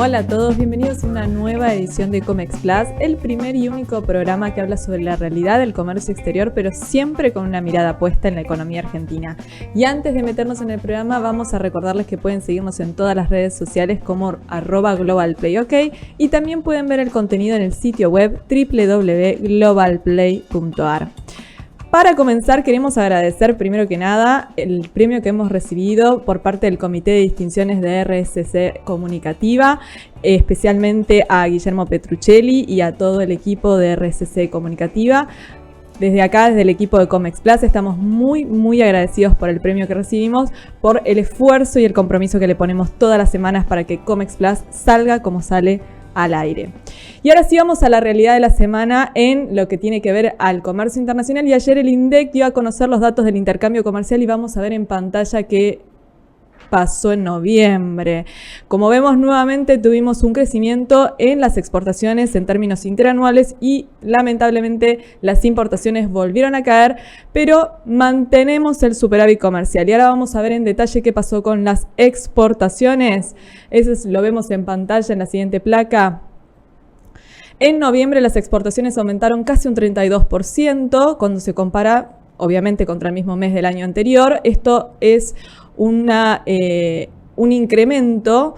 Hola a todos, bienvenidos a una nueva edición de Comex Plus, el primer y único programa que habla sobre la realidad del comercio exterior, pero siempre con una mirada puesta en la economía argentina. Y antes de meternos en el programa, vamos a recordarles que pueden seguirnos en todas las redes sociales como @globalplayok y también pueden ver el contenido en el sitio web www.globalplay.ar. Para comenzar, queremos agradecer primero que nada el premio que hemos recibido por parte del Comité de Distinciones de RSC Comunicativa, especialmente a Guillermo Petruccelli y a todo el equipo de RSC Comunicativa. Desde acá, desde el equipo de Comex Plus, estamos muy agradecidos por el premio que recibimos, por el esfuerzo y el compromiso que le ponemos todas las semanas para que Comex Plus salga como sale al aire. Y ahora sí vamos a la realidad de la semana en lo que tiene que ver al comercio internacional. Y ayer el INDEC dio a conocer los datos del intercambio comercial y vamos a ver en pantalla qué pasó en noviembre. Como vemos, nuevamente tuvimos un crecimiento en las exportaciones en términos interanuales y lamentablemente las importaciones volvieron a caer, pero mantenemos el superávit comercial. Y ahora vamos a ver en detalle qué pasó con las exportaciones. Eso lo vemos en pantalla en la siguiente placa. En noviembre las exportaciones aumentaron casi un 32% cuando se compara, obviamente, contra el mismo mes del año anterior. Esto es un incremento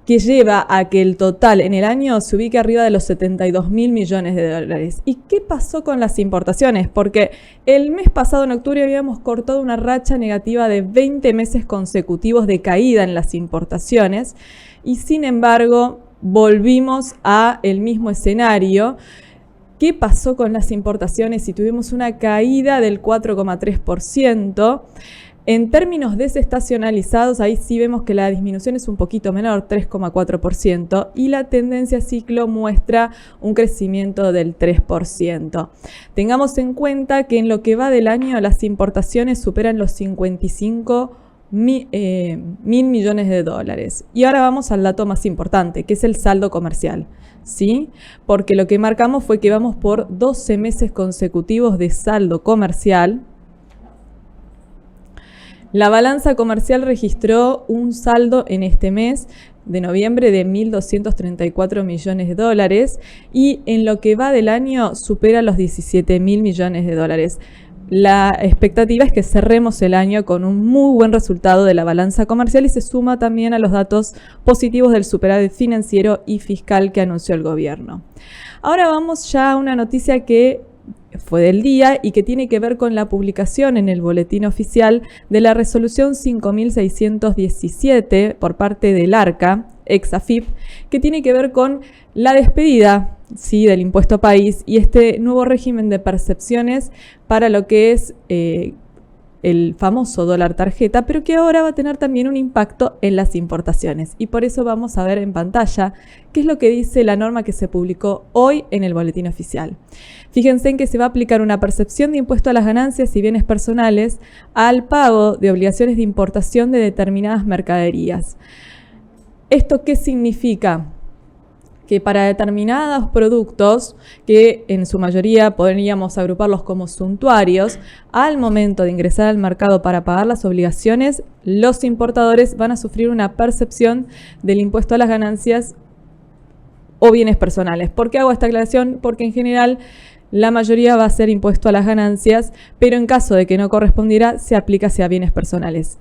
que lleva a que el total en el año se ubique arriba de los 72.000 millones de dólares. ¿Y qué pasó con las importaciones? Porque el mes pasado, en octubre, habíamos cortado una racha negativa de 20 meses consecutivos de caída en las importaciones y, sin embargo, volvimos a el mismo escenario. ¿Qué pasó con las importaciones? Si tuvimos una caída del 4,3%. En términos desestacionalizados, ahí sí vemos que la disminución es un poquito menor, 3,4%, y la tendencia ciclo muestra un crecimiento del 3%. Tengamos en cuenta que en lo que va del año las importaciones superan los 55 mil millones de dólares. Y ahora vamos al dato más importante, que es el saldo comercial, ¿sí? Porque lo que marcamos fue que vamos por 12 meses consecutivos de saldo comercial. La balanza comercial registró un saldo en este mes de noviembre de 1.234 millones de dólares y en lo que va del año supera los 17.000 millones de dólares. La expectativa es que cerremos el año con un muy buen resultado de la balanza comercial y se suma también a los datos positivos del superávit financiero y fiscal que anunció el gobierno. Ahora vamos ya a una noticia que fue del día y que tiene que ver con la publicación en el boletín oficial de la resolución 5.617 por parte del ARCA, ex-AFIP, que tiene que ver con la despedida, sí, del impuesto país y este nuevo régimen de percepciones para lo que es el famoso dólar tarjeta, pero que ahora va a tener también un impacto en las importaciones. Y por eso vamos a ver en pantalla qué es lo que dice la norma que se publicó hoy en el boletín oficial. Fíjense en que se va a aplicar una percepción de impuesto a las ganancias y bienes personales al pago de obligaciones de importación de determinadas mercaderías. ¿Esto qué significa? Que para determinados productos, que en su mayoría podríamos agruparlos como suntuarios, al momento de ingresar al mercado para pagar las obligaciones, los importadores van a sufrir una percepción del impuesto a las ganancias o bienes personales. ¿Por qué hago esta aclaración? Porque en general la mayoría va a ser impuesto a las ganancias, pero en caso de que no correspondiera, se aplica hacia bienes personales.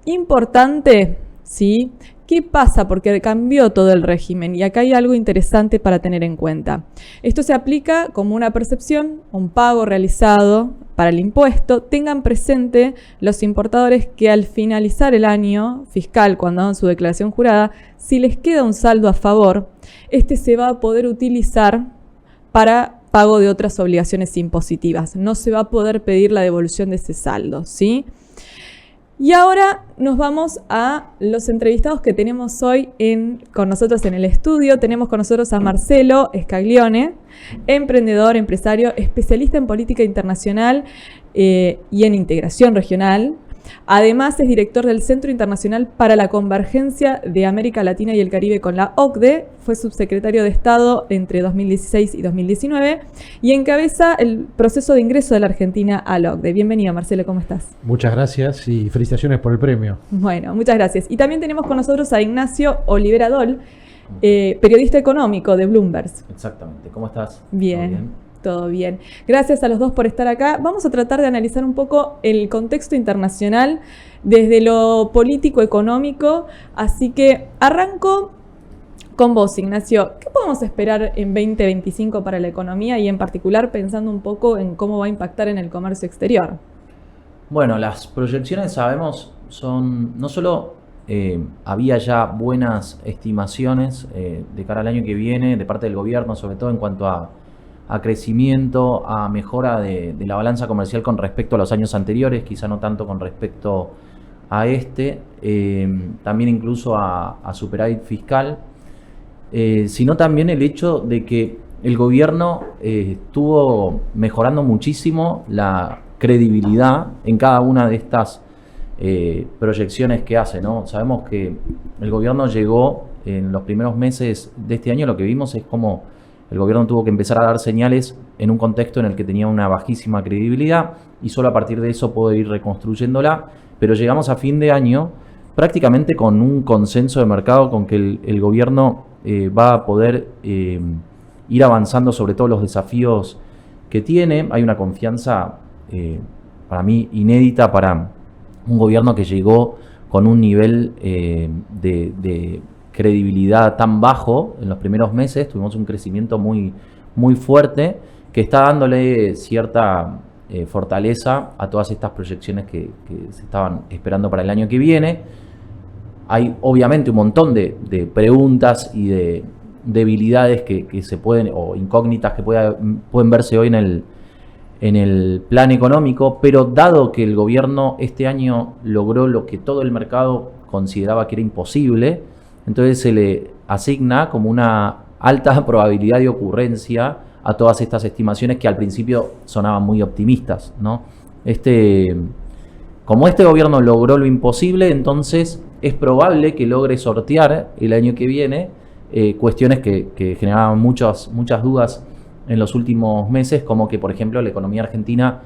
Importante, ¿sí? ¿Qué pasa? Porque cambió todo el régimen y acá hay algo interesante para tener en cuenta. Esto se aplica como una percepción, un pago realizado para el impuesto. Tengan presente los importadores que al finalizar el año fiscal, cuando hagan su declaración jurada, si les queda un saldo a favor, este se va a poder utilizar para pago de otras obligaciones impositivas. No se va a poder pedir la devolución de ese saldo, ¿sí? Y ahora nos vamos a los entrevistados que tenemos hoy con nosotros en el estudio. Tenemos con nosotros a Marcelo Scaglione, emprendedor, empresario, especialista en política internacional y en integración regional. Además, es director del Centro Internacional para la Convergencia de América Latina y el Caribe con la OCDE. Fue subsecretario de Estado entre 2016 y 2019 y encabeza el proceso de ingreso de la Argentina a la OCDE. Bienvenido, Marcelo, ¿cómo estás? Muchas gracias y felicitaciones por el premio. Bueno, muchas gracias. Y también tenemos con nosotros a Ignacio Olivera Dol, periodista económico de Bloomberg. Exactamente. ¿Cómo estás? Bien. Todo bien. Gracias a los dos por estar acá. Vamos a tratar de analizar un poco el contexto internacional desde lo político-económico. Así que arranco con vos, Ignacio. ¿Qué podemos esperar en 2025 para la economía y en particular pensando un poco en cómo va a impactar en el comercio exterior? Bueno, las proyecciones sabemos son, no solo había ya buenas estimaciones de cara al año que viene de parte del gobierno, sobre todo en cuanto a crecimiento, a mejora de la balanza comercial con respecto a los años anteriores, quizá no tanto con respecto a también incluso a superávit fiscal, sino también el hecho de que el gobierno estuvo mejorando muchísimo la credibilidad en cada una de estas proyecciones que hace, ¿no? Sabemos que el gobierno llegó en los primeros meses de este año, lo que vimos es como el gobierno tuvo que empezar a dar señales en un contexto en el que tenía una bajísima credibilidad y solo a partir de eso pudo ir reconstruyéndola, pero llegamos a fin de año prácticamente con un consenso de mercado con que el gobierno va a poder ir avanzando sobre todos los desafíos que tiene. Hay una confianza para mí inédita para un gobierno que llegó con un nivel de credibilidad tan bajo en los primeros meses. Tuvimos un crecimiento muy, muy fuerte que está dándole cierta fortaleza a todas estas proyecciones que se estaban esperando para el año que viene. Hay obviamente un montón de preguntas y de debilidades que se pueden, o incógnitas que pueden verse hoy en el plan económico, pero dado que el gobierno este año logró lo que todo el mercado consideraba que era imposible, entonces se le asigna como una alta probabilidad de ocurrencia a todas estas estimaciones que al principio sonaban muy optimistas, ¿no? Como este gobierno logró lo imposible, entonces es probable que logre sortear el año que viene cuestiones que generaban muchas dudas en los últimos meses, como que, por ejemplo, la economía argentina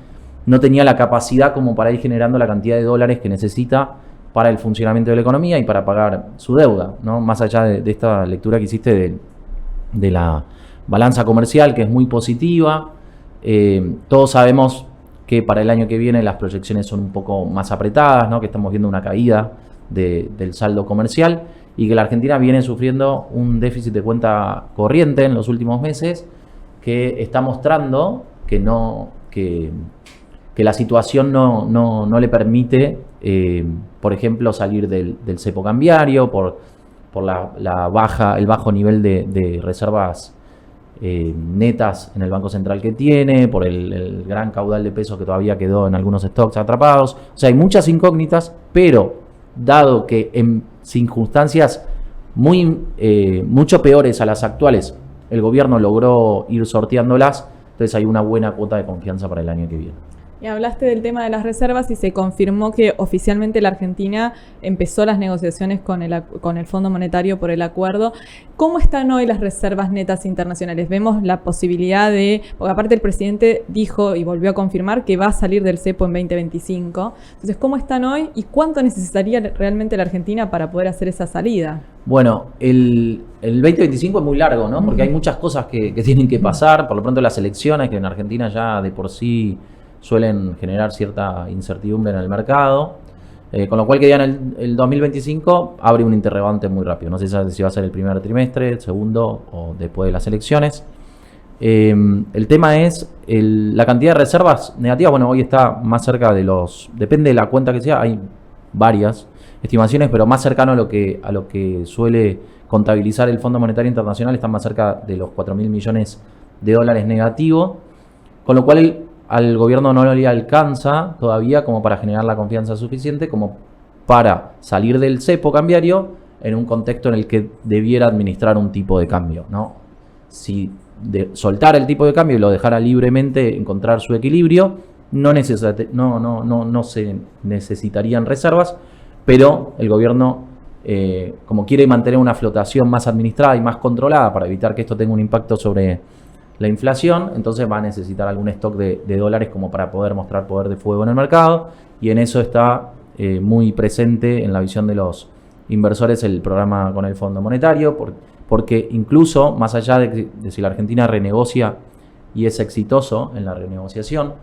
no tenía la capacidad como para ir generando la cantidad de dólares que necesita para el funcionamiento de la economía y para pagar su deuda, ¿no? Más allá de esta lectura que hiciste de la balanza comercial, que es muy positiva, todos sabemos que para el año que viene las proyecciones son un poco más apretadas, ¿no? Que estamos viendo una caída del saldo comercial y que la Argentina viene sufriendo un déficit de cuenta corriente en los últimos meses que está mostrando que la situación no le permite, por ejemplo, salir del cepo cambiario por el bajo nivel de reservas netas en el Banco Central que tiene, por el gran caudal de pesos que todavía quedó en algunos stocks atrapados. O sea, hay muchas incógnitas, pero dado que en circunstancias mucho peores a las actuales, el gobierno logró ir sorteándolas, entonces hay una buena cuota de confianza para el año que viene. Y hablaste del tema de las reservas y se confirmó que oficialmente la Argentina empezó las negociaciones con el Fondo Monetario por el acuerdo. ¿Cómo están hoy las reservas netas internacionales? Vemos la posibilidad porque aparte el presidente dijo y volvió a confirmar que va a salir del cepo en 2025. Entonces, ¿cómo están hoy y cuánto necesitaría realmente la Argentina para poder hacer esa salida? Bueno, el 2025 es muy largo, ¿no? Porque hay muchas cosas que tienen que pasar. Por lo pronto las elecciones, que en Argentina ya de por sí suelen generar cierta incertidumbre en el mercado, con lo cual que ya en el 2025 abre un interrogante muy rápido. No sé si va a ser el primer trimestre, el segundo o después de las elecciones. El tema es la cantidad de reservas negativas. Bueno, hoy está más cerca depende de la cuenta que sea, hay varias estimaciones, pero más cercano a lo que suele contabilizar el Fondo Monetario Internacional, está más cerca de los 4.000 millones de dólares negativo, con lo cual al gobierno no le alcanza todavía como para generar la confianza suficiente como para salir del cepo cambiario en un contexto en el que debiera administrar un tipo de cambio, ¿no? Si soltar el tipo de cambio y lo dejara libremente encontrar su equilibrio, no se necesitarían reservas, pero el gobierno, como quiere mantener una flotación más administrada y más controlada para evitar que esto tenga un impacto sobre la inflación, entonces va a necesitar algún stock de dólares como para poder mostrar poder de fuego en el mercado, y en eso está muy presente en la visión de los inversores el programa con el Fondo Monetario, porque incluso, más allá de si la Argentina renegocia y es exitoso en la renegociación,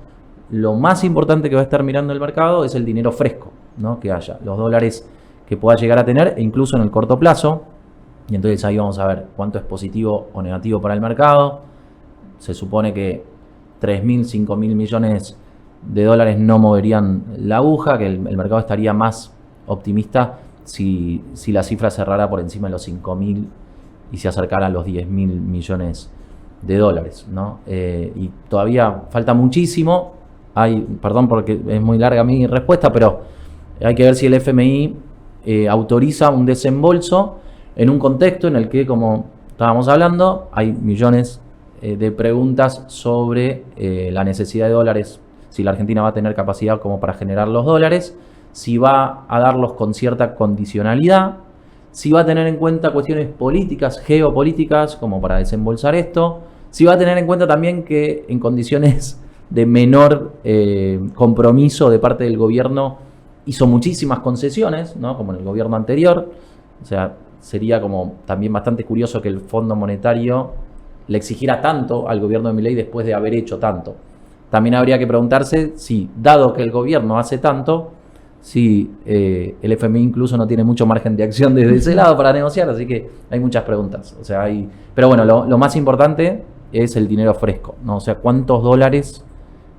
lo más importante que va a estar mirando el mercado es el dinero fresco, ¿no? Que haya, los dólares que pueda llegar a tener, e incluso en el corto plazo. Y entonces ahí vamos a ver cuánto es positivo o negativo para el mercado. Se supone que 3.000, 5.000 millones de dólares no moverían la aguja, que el mercado estaría más optimista si la cifra cerrara por encima de los 5.000 y se acercara a los 10.000 millones de dólares, ¿no? Y todavía falta muchísimo. Perdón porque es muy larga mi respuesta, pero hay que ver si el FMI autoriza un desembolso en un contexto en el que, como estábamos hablando, hay millones de preguntas sobre la necesidad de dólares, si la Argentina va a tener capacidad como para generar los dólares, si va a darlos con cierta condicionalidad, si va a tener en cuenta cuestiones políticas, geopolíticas, como para desembolsar esto, si va a tener en cuenta también que en condiciones de menor compromiso de parte del gobierno hizo muchísimas concesiones, ¿no? Como en el gobierno anterior. O sea, sería como también bastante curioso que el Fondo Monetario le exigiera tanto al gobierno de Milei después de haber hecho tanto. También habría que preguntarse si, dado que el gobierno hace tanto, si el FMI incluso no tiene mucho margen de acción desde ese lado para negociar, así que hay muchas preguntas. O sea, pero bueno, lo más importante es el dinero fresco, ¿no? O sea, cuántos dólares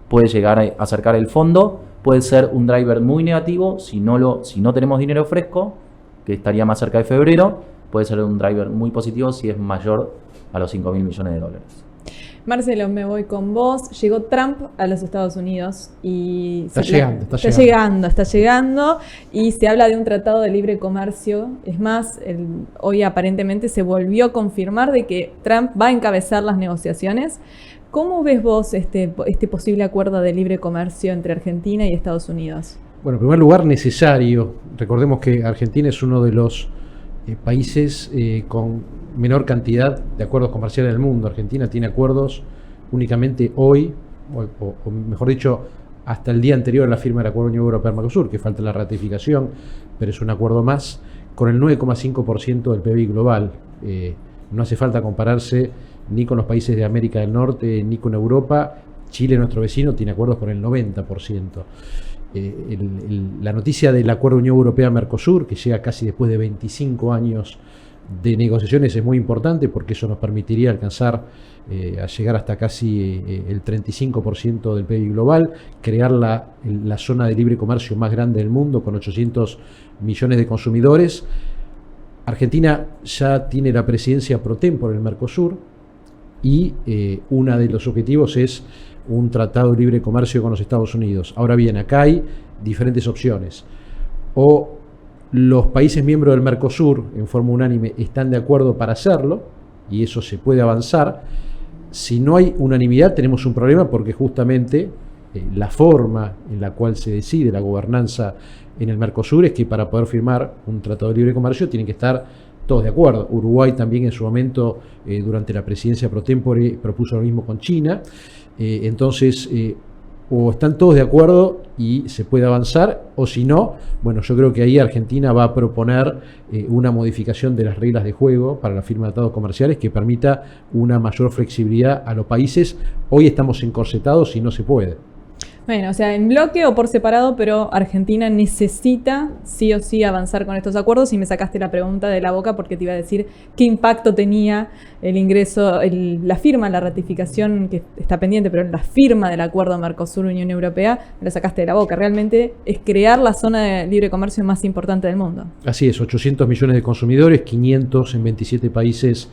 puede llegar a acercar el fondo. Puede ser un driver muy negativo si no tenemos dinero fresco, que estaría más cerca de febrero. Puede ser un driver muy positivo si es mayor a los 5.000 millones de dólares. Marcelo, me voy con vos. Llegó Trump a los Estados Unidos y está llegando y se habla de un tratado de libre comercio. Es más, hoy aparentemente se volvió a confirmar de que Trump va a encabezar las negociaciones. ¿Cómo ves vos este posible acuerdo de libre comercio entre Argentina y Estados Unidos? Bueno, en primer lugar, necesario. Recordemos que Argentina es uno de los países con menor cantidad de acuerdos comerciales del mundo. Argentina tiene acuerdos únicamente hoy, o mejor dicho, hasta el día anterior a la firma del Acuerdo Unión Europea-Mercosur, que falta la ratificación, pero es un acuerdo más, con el 9,5% del PBI global. No hace falta compararse ni con los países de América del Norte, ni con Europa. Chile, nuestro vecino, tiene acuerdos con el 90%. La noticia del Acuerdo Unión Europea-Mercosur, que llega casi después de 25 años de negociaciones, es muy importante porque eso nos permitiría alcanzar a llegar hasta casi el 35% del PIB global, crear la zona de libre comercio más grande del mundo con 800 millones de consumidores. Argentina ya tiene la presidencia pro tempore en el Mercosur y uno de los objetivos es un tratado de libre comercio con los Estados Unidos. Ahora bien, acá hay diferentes opciones. O los países miembros del Mercosur, en forma unánime, están de acuerdo para hacerlo, y eso se puede avanzar. Si no hay unanimidad, tenemos un problema porque justamente la forma en la cual se decide la gobernanza en el Mercosur es que para poder firmar un tratado de libre comercio tienen que estar todos de acuerdo. Uruguay también en su momento, durante la presidencia pro tempore, propuso lo mismo con China. Entonces, o están todos de acuerdo y se puede avanzar, o si no, bueno, yo creo que ahí Argentina va a proponer una modificación de las reglas de juego para la firma de tratados comerciales que permita una mayor flexibilidad a los países. Hoy estamos encorsetados y no se puede. Bueno, o sea, en bloque o por separado, pero Argentina necesita sí o sí avanzar con estos acuerdos, y me sacaste la pregunta de la boca porque te iba a decir qué impacto tenía el ingreso, la firma, la ratificación que está pendiente, pero la firma del acuerdo Mercosur-Unión Europea, me la sacaste de la boca. Realmente es crear la zona de libre comercio más importante del mundo. Así es, 800 millones de consumidores, 500 en 27 países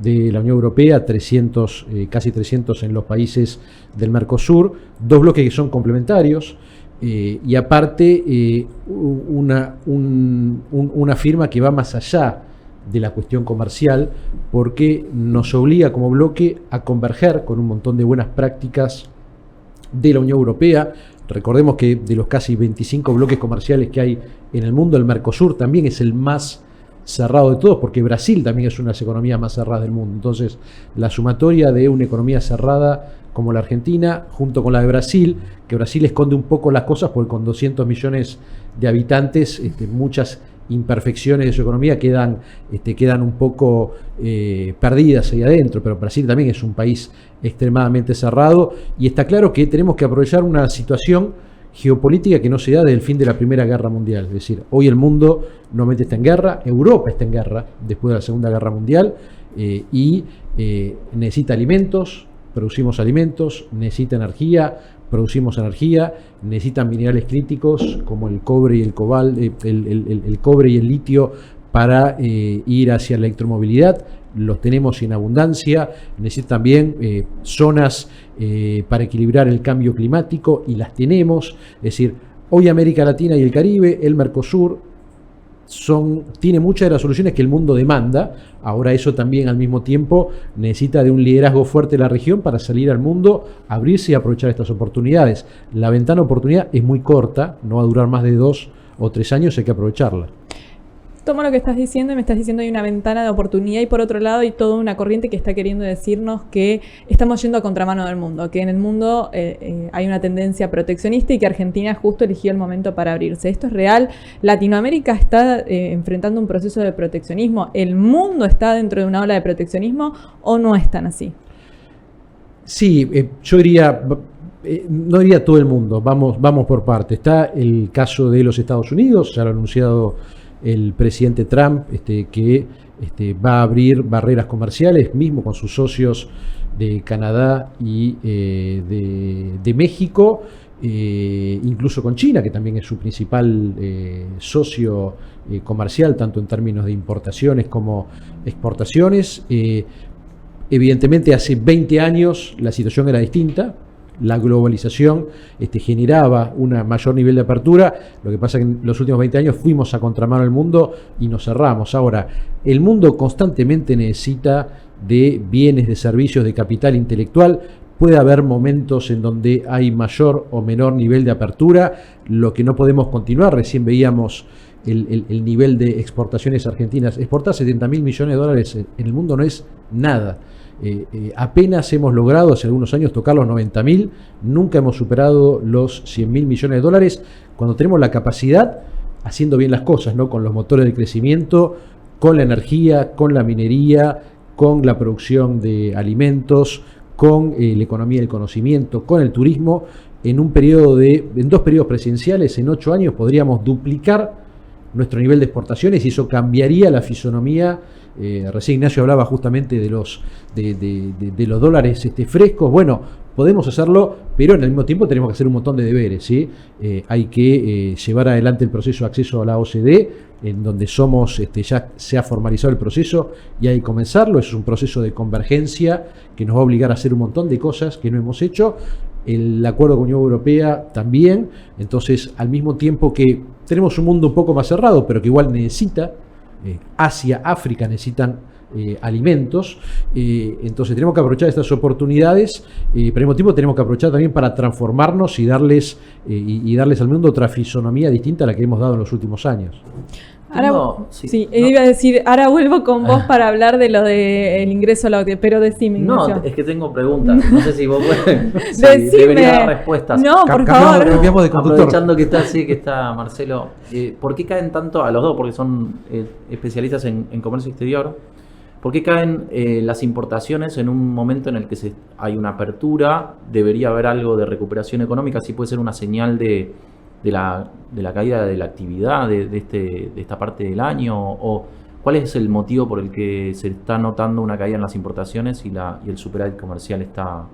de la Unión Europea, 300, casi 300 en los países del Mercosur, dos bloques que son complementarios, y aparte una firma que va más allá de la cuestión comercial, porque nos obliga como bloque a converger con un montón de buenas prácticas de la Unión Europea. Recordemos que de los casi 25 bloques comerciales que hay en el mundo, el Mercosur también es el más cerrado de todos, porque Brasil también es una de las economías más cerradas del mundo. Entonces, la sumatoria de una economía cerrada como la Argentina, junto con la de Brasil, que Brasil esconde un poco las cosas, porque con 200 millones de habitantes, muchas imperfecciones de su economía quedan un poco perdidas ahí adentro, pero Brasil también es un país extremadamente cerrado y está claro que tenemos que aprovechar una situación geopolítica que no se da desde el fin de la Primera Guerra Mundial. Es decir, hoy el mundo nuevamente está en guerra, Europa está en guerra después de la Segunda Guerra Mundial y necesita alimentos, producimos alimentos, necesita energía, producimos energía, necesitan minerales críticos como el cobre y el cobre y el litio para ir hacia la electromovilidad. Los tenemos en abundancia, necesitan también zonas para equilibrar el cambio climático y las tenemos. Es decir, hoy América Latina y el Caribe, el Mercosur, tiene muchas de las soluciones que el mundo demanda. Ahora eso también al mismo tiempo necesita de un liderazgo fuerte de la región para salir al mundo, abrirse y aprovechar estas oportunidades. La ventana de oportunidad es muy corta, no va a durar más de 2 o 3 años, hay que aprovecharla. Tomo lo que estás diciendo y me estás diciendo hay una ventana de oportunidad y por otro lado hay toda una corriente que está queriendo decirnos que estamos yendo a contramano del mundo, que en el mundo hay una tendencia proteccionista y que Argentina justo eligió el momento para abrirse. ¿Esto es real? ¿Latinoamérica está enfrentando un proceso de proteccionismo? ¿El mundo está dentro de una ola de proteccionismo o no es tan así? Sí, yo diría... no diría todo el mundo, vamos por parte. Está el caso de los Estados Unidos, ya lo ha anunciado el presidente Trump, que va a abrir barreras comerciales, mismo con sus socios de Canadá y de México, incluso con China, que también es su principal socio comercial, tanto en términos de importaciones como exportaciones. Evidentemente, hace 20 años la situación era distinta. La globalización generaba un mayor nivel de apertura. Lo que pasa es que en los últimos 20 años fuimos a contramano del mundo y nos cerramos. Ahora, el mundo constantemente necesita de bienes, de servicios, de capital intelectual. Puede haber momentos en donde hay mayor o menor nivel de apertura. Lo que no podemos continuar, recién veíamos el nivel de exportaciones argentinas. Exportar 70.000 millones de dólares en el mundo no es nada. Apenas hemos logrado hace algunos años tocar los 90.000, nunca hemos superado los 100.000 millones de dólares cuando tenemos la capacidad, haciendo bien las cosas, ¿no? Con los motores de crecimiento, con la energía, con la minería, con la producción de alimentos, con la economía del conocimiento, con el turismo. En 2 periodos presidenciales, en 8 años, podríamos duplicar nuestro nivel de exportaciones y eso cambiaría la fisonomía. Recién Ignacio hablaba justamente de los dólares frescos. Bueno, podemos hacerlo, pero en el mismo tiempo tenemos que hacer un montón de deberes, ¿sí? Hay que llevar adelante el proceso de acceso a la OCDE, en donde ya se ha formalizado el proceso y hay que comenzarlo. Es un proceso de convergencia que nos va a obligar a hacer un montón de cosas que no hemos hecho. El acuerdo con la Unión Europea también. Entonces, al mismo tiempo que tenemos un mundo un poco más cerrado, pero que igual necesita, Asia, África necesitan alimentos, entonces tenemos que aprovechar estas oportunidades, pero al mismo tiempo tenemos que aprovechar también para transformarnos y darles al mundo otra fisonomía distinta a la que hemos dado en los últimos años. Ahora, iba a decir, ahora vuelvo con vos para hablar de lo del ingreso a la OCDE, pero decime. No, es que tengo preguntas, no sé si vos puedes. Debería dar respuestas. No, por favor. Cambiamos de conductor. Aprovechando que está Marcelo, ¿por qué caen tanto a los dos? Porque son especialistas en comercio exterior. ¿Por qué caen las importaciones en un momento en el que hay una apertura? Debería haber algo de recuperación económica, sí puede ser una señal de la caída de la actividad de esta parte del año, o cuál es el motivo por el que se está notando una caída en las importaciones y el superávit comercial está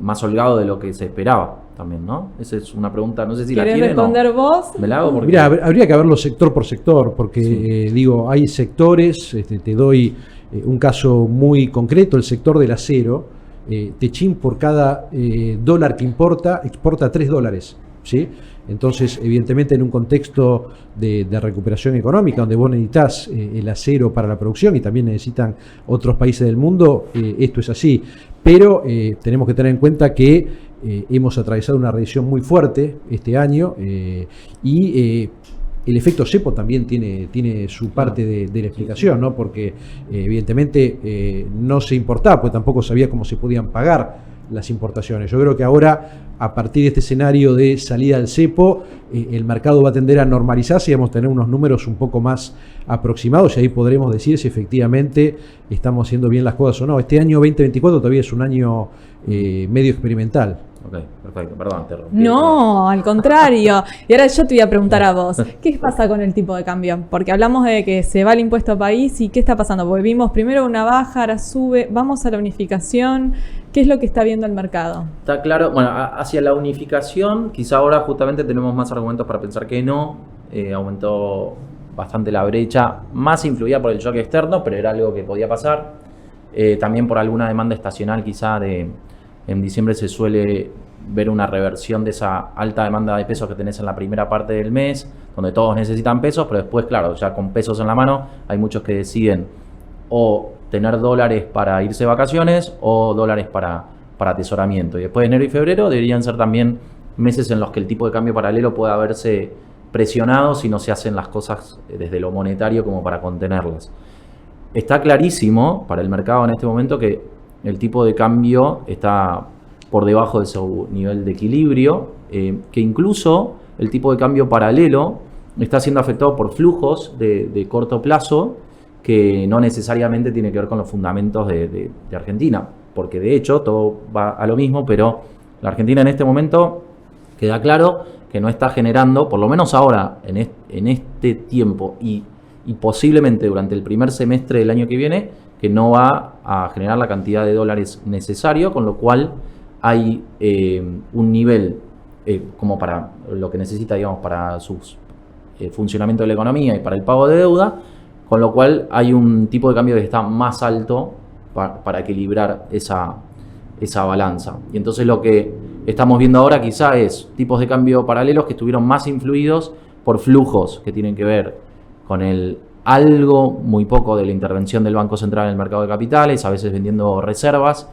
más holgado de lo que se esperaba también, ¿no? Esa es una pregunta, no sé si la tienen. ¿Querés responder vos? Me la hago porque... Mira, habría que verlo sector por sector, porque sí. Hay sectores, te doy un caso muy concreto, el sector del acero. Techín por cada dólar que importa, exporta $3, ¿sí? Entonces, evidentemente, en un contexto de recuperación económica, donde vos necesitas el acero para la producción y también necesitan otros países del mundo, esto es así. Pero tenemos que tener en cuenta que hemos atravesado una recesión muy fuerte este año y el efecto cepo también tiene su parte de la explicación, ¿no? Porque evidentemente no se importaba, pues tampoco sabía cómo se podían pagar las importaciones. Yo creo que ahora, a partir de este escenario de salida del cepo, el mercado va a tender a normalizarse y vamos a tener unos números un poco más aproximados y ahí podremos decir si efectivamente estamos haciendo bien las cosas o no. Este año 2024 todavía es un año medio experimental. Ok, perfecto, perdón, te rompí. No, al contrario. Y ahora yo te voy a preguntar a vos, ¿qué pasa con el tipo de cambio? Porque hablamos de que se va el impuesto a país y ¿qué está pasando? Porque vimos primero una baja, ahora sube, vamos a la unificación. ¿Qué es lo que está viendo el mercado? Está claro, bueno, hacia la unificación, quizá ahora justamente tenemos más argumentos para pensar que no. Aumentó bastante la brecha, más influida por el shock externo, pero era algo que podía pasar. También por alguna demanda estacional, quizá en diciembre se suele ver una reversión de esa alta demanda de pesos que tenés en la primera parte del mes, donde todos necesitan pesos, pero después, claro, ya con pesos en la mano, hay muchos que deciden o tener dólares para irse de vacaciones o dólares para atesoramiento. Y después de enero y febrero deberían ser también meses en los que el tipo de cambio paralelo pueda verse presionado si no se hacen las cosas desde lo monetario como para contenerlas. Está clarísimo para el mercado en este momento que el tipo de cambio está por debajo de su nivel de equilibrio, que incluso el tipo de cambio paralelo está siendo afectado por flujos de corto plazo que no necesariamente tiene que ver con los fundamentos de Argentina, porque de hecho todo va a lo mismo, pero la Argentina en este momento queda claro que no está generando, por lo menos ahora, en este tiempo y posiblemente durante el primer semestre del año que viene, que no va a generar la cantidad de dólares necesario, con lo cual hay un nivel como para lo que necesita, digamos, para su funcionamiento de la economía y para el pago de deuda, con lo cual hay un tipo de cambio que está más alto para equilibrar esa balanza. Y entonces lo que estamos viendo ahora quizá es tipos de cambio paralelos que estuvieron más influidos por flujos que tienen que ver con algo muy poco de la intervención del Banco Central en el mercado de capitales, a veces vendiendo reservas,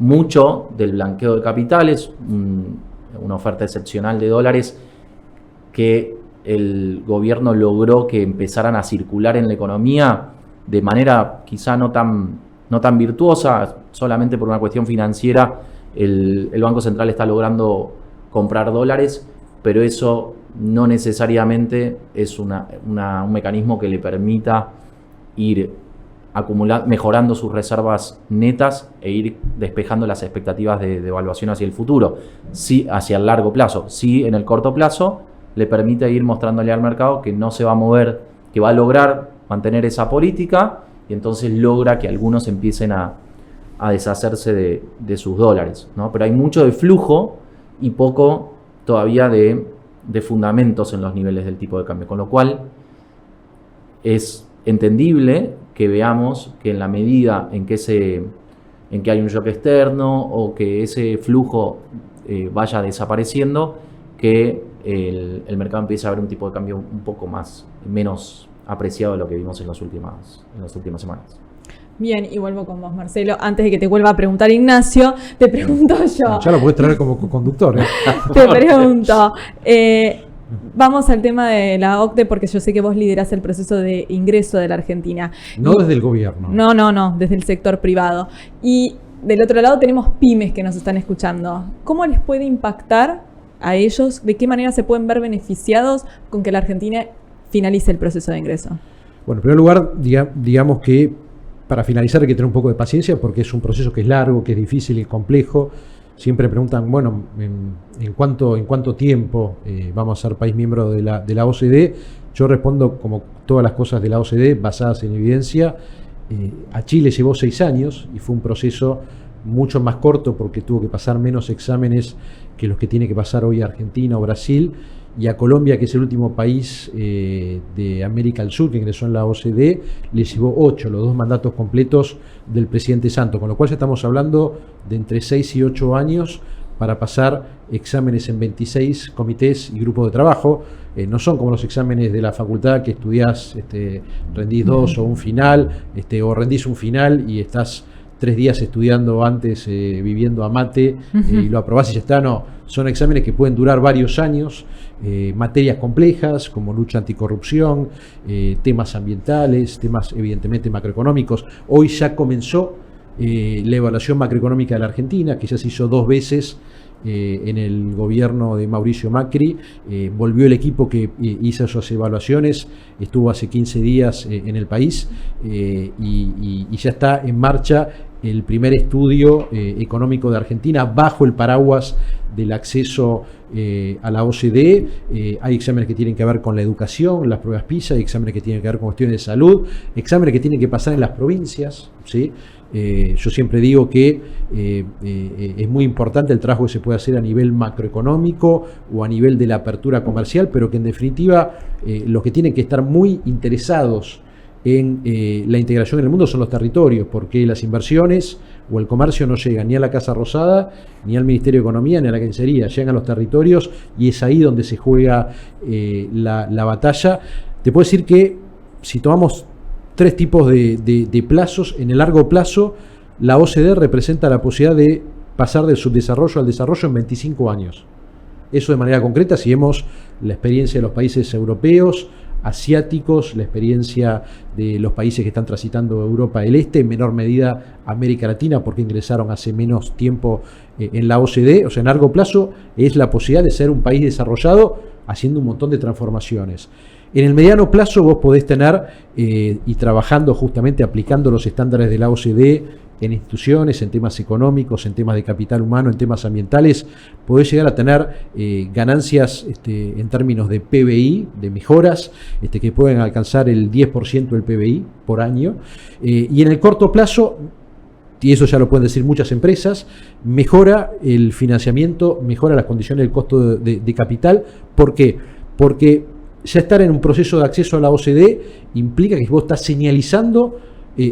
mucho del blanqueo de capitales, una oferta excepcional de dólares que el gobierno logró que empezaran a circular en la economía de manera quizá no tan virtuosa, solamente por una cuestión financiera. El Banco Central está logrando comprar dólares, pero eso no necesariamente es un mecanismo que le permita ir mejorando sus reservas netas e ir despejando las expectativas de evaluación hacia el futuro, sí hacia el largo plazo. Sí, en el corto plazo le permite ir mostrándole al mercado que no se va a mover, que va a lograr mantener esa política y entonces logra que algunos empiecen a deshacerse de sus dólares, ¿no? Pero hay mucho de flujo y poco todavía de fundamentos en los niveles del tipo de cambio, con lo cual es entendible que veamos que en la medida en que hay un shock externo o que ese flujo vaya desapareciendo, que el mercado empiece a ver un tipo de cambio un poco menos apreciado de lo que vimos en las últimas semanas. Bien, y vuelvo con vos, Marcelo. Antes de que te vuelva a preguntar Ignacio, te pregunto yo. Ya lo podés traer como conductor, ¿eh? Te pregunto. Vamos al tema de la OCDE, porque yo sé que vos liderás el proceso de ingreso de la Argentina. No desde el gobierno. No, desde el sector privado. Y del otro lado tenemos pymes que nos están escuchando. ¿Cómo les puede impactar a ellos? ¿De qué manera se pueden ver beneficiados con que la Argentina finalice el proceso de ingreso? Bueno, en primer lugar, digamos que para finalizar hay que tener un poco de paciencia porque es un proceso que es largo, que es difícil y complejo. Siempre preguntan, bueno, ¿en cuánto tiempo vamos a ser país miembro de la OCDE? Yo respondo como todas las cosas de la OCDE basadas en evidencia. A Chile llevó 6 años y fue un proceso mucho más corto porque tuvo que pasar menos exámenes que los que tiene que pasar hoy Argentina o Brasil. Y a Colombia, que es el último país de América del Sur que ingresó en la OCDE, le llevó 8, los 2 mandatos completos del presidente Santos, con lo cual ya estamos hablando de entre 6 y 8 años para pasar exámenes en 26 comités y grupos de trabajo. No son como los exámenes de la facultad que estudiás, rendís 2 o un final, o rendís un final y estás 3 días estudiando antes, viviendo a mate, y lo aprobás y ya está. No, son exámenes que pueden durar varios años, materias complejas como lucha anticorrupción, temas ambientales, temas evidentemente macroeconómicos. Hoy ya comenzó la evaluación macroeconómica de la Argentina, que ya se hizo 2 veces en el gobierno de Mauricio Macri. Volvió el equipo que hizo esas evaluaciones, estuvo hace 15 días en el país, y ya está en marcha el primer estudio económico de Argentina bajo el paraguas del acceso a la OCDE. Hay exámenes que tienen que ver con la educación, las pruebas PISA, hay exámenes que tienen que ver con cuestiones de salud, exámenes que tienen que pasar en las provincias, ¿sí? Yo siempre digo que es muy importante el trabajo que se puede hacer a nivel macroeconómico o a nivel de la apertura comercial, pero que en definitiva los que tienen que estar muy interesados en la integración en el mundo son los territorios, porque las inversiones o el comercio no llegan ni a la Casa Rosada, ni al Ministerio de Economía, ni a la Cancillería, llegan a los territorios, y es ahí donde se juega la batalla. Te puedo decir que si tomamos 3 tipos de plazos, en el largo plazo la OCDE representa la posibilidad de pasar del subdesarrollo al desarrollo en 25 años. Eso de manera concreta, si vemos la experiencia de los países europeos, asiáticos, la experiencia de los países que están transitando Europa del Este, en menor medida América Latina, porque ingresaron hace menos tiempo en la OCDE. O sea, en largo plazo es la posibilidad de ser un país desarrollado haciendo un montón de transformaciones. En el mediano plazo vos podés tener, y trabajando justamente aplicando los estándares de la OCDE en instituciones, en temas económicos, en temas de capital humano, en temas ambientales, podés llegar a tener ganancias en términos de PBI, de mejoras, que pueden alcanzar el 10% del PBI por año. Y en el corto plazo, y eso ya lo pueden decir muchas empresas, mejora el financiamiento, mejora las condiciones del costo de capital. ¿Por qué? Porque ya estar en un proceso de acceso a la OCDE implica que vos estás señalizando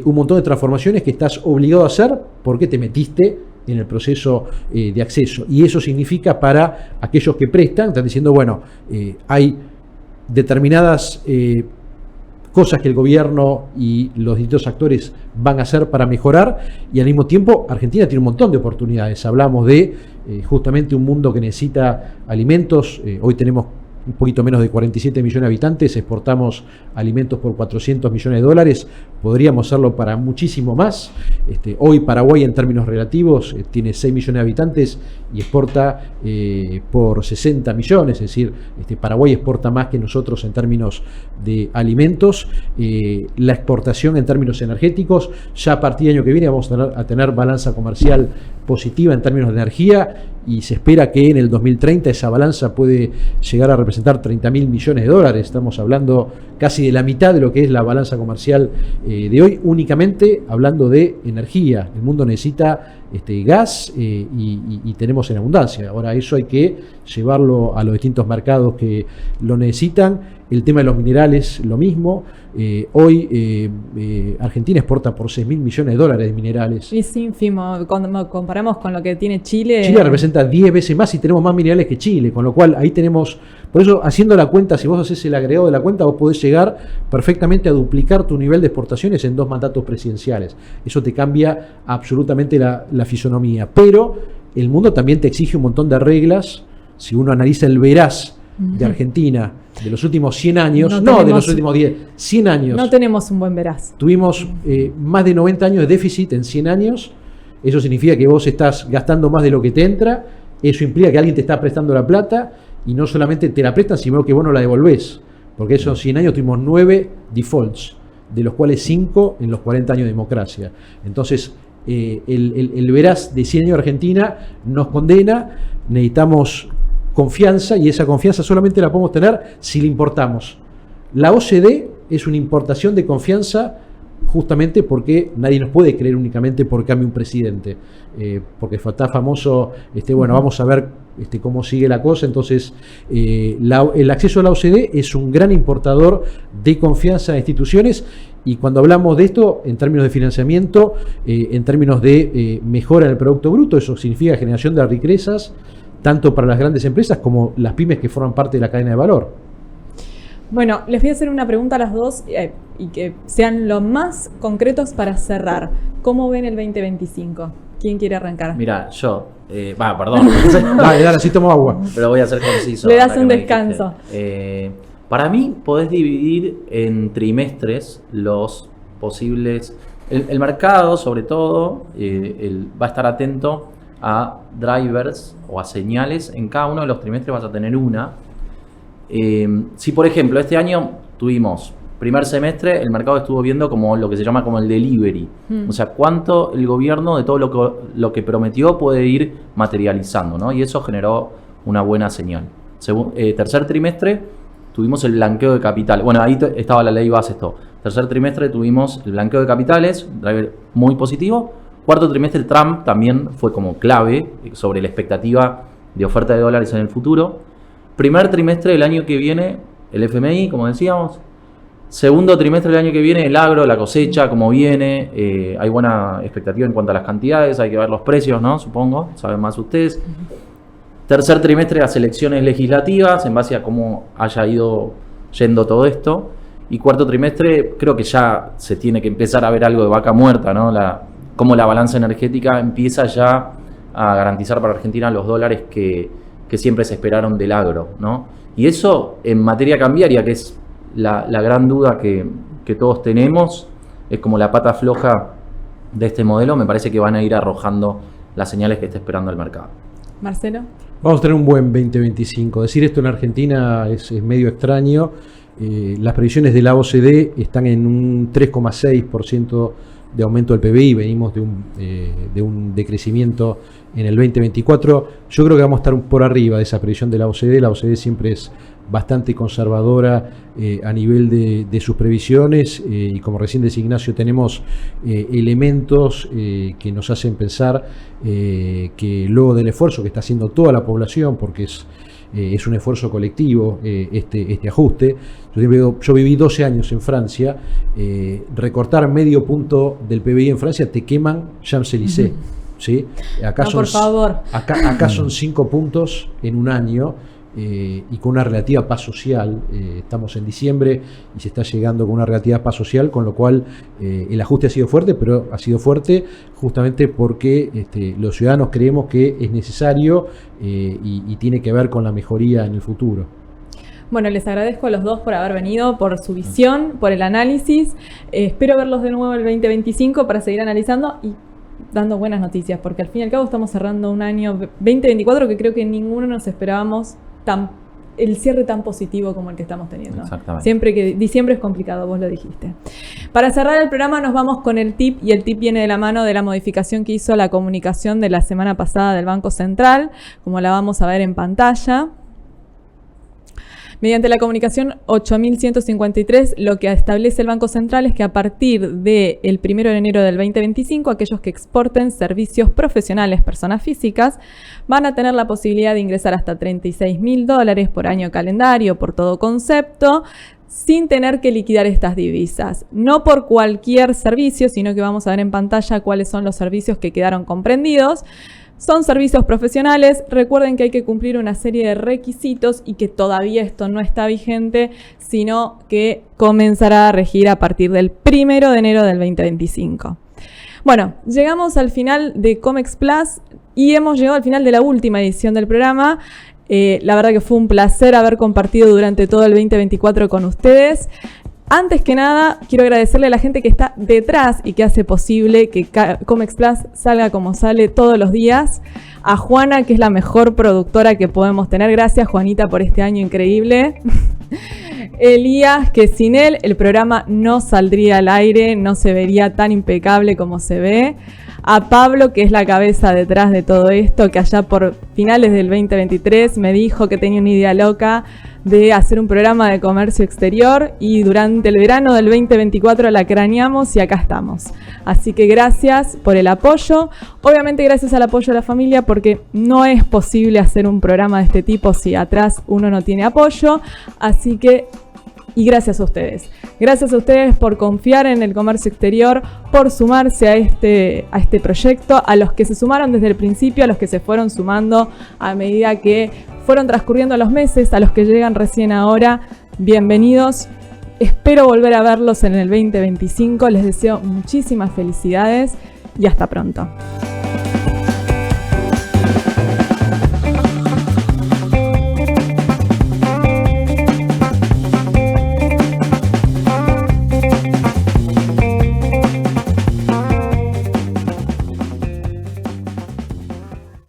un montón de transformaciones que estás obligado a hacer porque te metiste en el proceso de acceso. Y eso significa para aquellos que prestan, están diciendo, bueno, hay determinadas cosas que el gobierno y los distintos actores van a hacer para mejorar, y al mismo tiempo Argentina tiene un montón de oportunidades. Hablamos de justamente un mundo que necesita alimentos. Hoy tenemos un poquito menos de 47 millones de habitantes, exportamos alimentos por 400 millones de dólares, podríamos hacerlo para muchísimo más. Hoy Paraguay en términos relativos tiene 6 millones de habitantes y exporta por 60 millones, es decir, Paraguay exporta más que nosotros en términos de alimentos. La exportación en términos energéticos, ya a partir del año que viene vamos a tener balanza comercial positiva en términos de energía, y se espera que en el 2030 esa balanza puede llegar a representar 30.000 millones de dólares. Estamos hablando casi de la mitad de lo que es la balanza comercial de hoy, únicamente hablando de energía. El mundo necesita gas y tenemos en abundancia. Ahora eso hay que llevarlo a los distintos mercados que lo necesitan. El tema de los minerales, lo mismo. Hoy Argentina exporta por 6.000 millones de dólares de minerales. Es ínfimo, cuando comparamos con lo que tiene Chile. Chile representa 10 veces más y tenemos más minerales que Chile, con lo cual ahí tenemos, por eso haciendo la cuenta, si vos haces el agregado de la cuenta, vos podés llegar perfectamente a duplicar tu nivel de exportaciones en 2 mandatos presidenciales. Eso te cambia absolutamente la fisonomía, pero el mundo también te exige un montón de reglas. Si uno analiza el veraz de Argentina de los últimos 100 años, no de los últimos 10, 100 años. No tenemos un buen veraz. Tuvimos más de 90 años de déficit en 100 años. Eso significa que vos estás gastando más de lo que te entra. Eso implica que alguien te está prestando la plata, y no solamente te la prestan, sino que vos no la devolvés. Porque esos 100 años tuvimos 9 defaults, de los cuales 5 en los 40 años de democracia. Entonces, el veraz de 100 años de Argentina nos condena. Necesitamos confianza, y esa confianza solamente la podemos tener si la importamos. La OCDE es una importación de confianza, justamente porque nadie nos puede creer únicamente por cambio un presidente, porque está famoso, bueno, vamos a ver cómo sigue la cosa. Entonces, el acceso a la OCDE es un gran importador de confianza en instituciones, y cuando hablamos de esto, en términos de financiamiento, en términos de mejora en el Producto Bruto, eso significa generación de riquezas, tanto para las grandes empresas como las pymes que forman parte de la cadena de valor. Bueno, les voy a hacer una pregunta a las dos y que sean lo más concretos para cerrar. ¿Cómo ven el 2025? ¿Quién quiere arrancar? Mira, yo, perdón. Dale, así tomo agua. Pero voy a ser conciso. Le das un descanso. Para mí podés dividir en trimestres los posibles El mercado, sobre todo, va a estar atento a drivers o a señales. En cada uno de los trimestres vas a tener una. Si, por ejemplo, este año tuvimos primer semestre, el mercado estuvo viendo como lo que se llama como el delivery. O sea, cuánto el gobierno de todo lo que prometió puede ir materializando, ¿no? Y eso generó una buena señal. Tercer trimestre tuvimos el blanqueo de capital. Bueno, ahí estaba la ley base esto. Tercer trimestre tuvimos el blanqueo de capitales, un driver muy positivo. Cuarto trimestre Trump también fue como clave sobre la expectativa de oferta de dólares en el futuro. Primer trimestre del año que viene, el FMI, como decíamos. Segundo trimestre del año que viene, el agro, la cosecha, cómo viene. Hay buena expectativa en cuanto a las cantidades, hay que ver los precios, ¿no? Supongo, saben más ustedes. Tercer trimestre, las elecciones legislativas, en base a cómo haya ido yendo todo esto. Y cuarto trimestre, creo que ya se tiene que empezar a ver algo de vaca muerta, ¿no? Cómo la balanza energética empieza ya a garantizar para Argentina los dólares que siempre se esperaron del agro, ¿no? Y eso en materia cambiaria, que es la gran duda que todos tenemos, es como la pata floja de este modelo, me parece que van a ir arrojando las señales que está esperando el mercado. Marcelo. Vamos a tener un buen 2025. Decir esto en Argentina es medio extraño. Las previsiones de la OCDE están en un 3,6% de aumento del PBI, venimos de un decrecimiento en el 2024. Yo creo que vamos a estar por arriba de esa previsión de la OCDE. La OCDE siempre es bastante conservadora a nivel de sus previsiones y como recién decía Ignacio, tenemos elementos que nos hacen pensar que luego del esfuerzo que está haciendo toda la población, porque es un esfuerzo colectivo este ajuste. Yo viví 12 años en Francia, recortar medio punto del PBI en Francia te queman Champs-Élysées. ¿Sí? Acá no, por favor. Acá son 5 puntos en un año. Y con una relativa paz social. Estamos en diciembre y se está llegando con una relativa paz social, con lo cual el ajuste ha sido fuerte, pero ha sido fuerte justamente porque los ciudadanos creemos que es necesario y tiene que ver con la mejoría en el futuro. Bueno, les agradezco a los dos por haber venido, por su visión, por el análisis. Espero verlos de nuevo el 2025 para seguir analizando y dando buenas noticias, porque al fin y al cabo estamos cerrando un año 2024 que creo que ninguno nos esperábamos el cierre tan positivo como el que estamos teniendo. Exactamente. Siempre que diciembre es complicado, vos lo dijiste. Para cerrar el programa nos vamos con el tip, y el tip viene de la mano de la modificación que hizo la comunicación de la semana pasada del Banco Central, como la vamos a ver en pantalla. Mediante la comunicación 8153, lo que establece el Banco Central es que a partir del 1 de enero del 2025, aquellos que exporten servicios profesionales, personas físicas, van a tener la posibilidad de ingresar hasta $36.000 por año calendario, por todo concepto, sin tener que liquidar estas divisas. No por cualquier servicio, sino que vamos a ver en pantalla cuáles son los servicios que quedaron comprendidos. Son servicios profesionales. Recuerden que hay que cumplir una serie de requisitos y que todavía esto no está vigente, sino que comenzará a regir a partir del 1 de enero del 2025. Bueno, llegamos al final de Comex Plus y hemos llegado al final de la última edición del programa. La verdad que fue un placer haber compartido durante todo el 2024 con ustedes. Antes que nada, quiero agradecerle a la gente que está detrás y que hace posible que Comex Plus salga como sale todos los días. A Juana, que es la mejor productora que podemos tener. Gracias, Juanita, por este año increíble. Elías, que sin él el programa no saldría al aire, no se vería tan impecable como se ve. A Pablo, que es la cabeza detrás de todo esto, que allá por finales del 2023 me dijo que tenía una idea loca de hacer un programa de comercio exterior y durante el verano del 2024 la craneamos y acá estamos. Así que gracias por el apoyo. Obviamente gracias al apoyo de la familia, porque no es posible hacer un programa de este tipo si atrás uno no tiene apoyo. Así que, y gracias a ustedes. Gracias a ustedes por confiar en el comercio exterior, por sumarse a este proyecto, a los que se sumaron desde el principio, a los que se fueron sumando a medida que fueron transcurriendo los meses, a los que llegan recién ahora, bienvenidos. Espero volver a verlos en el 2025. Les deseo muchísimas felicidades y hasta pronto.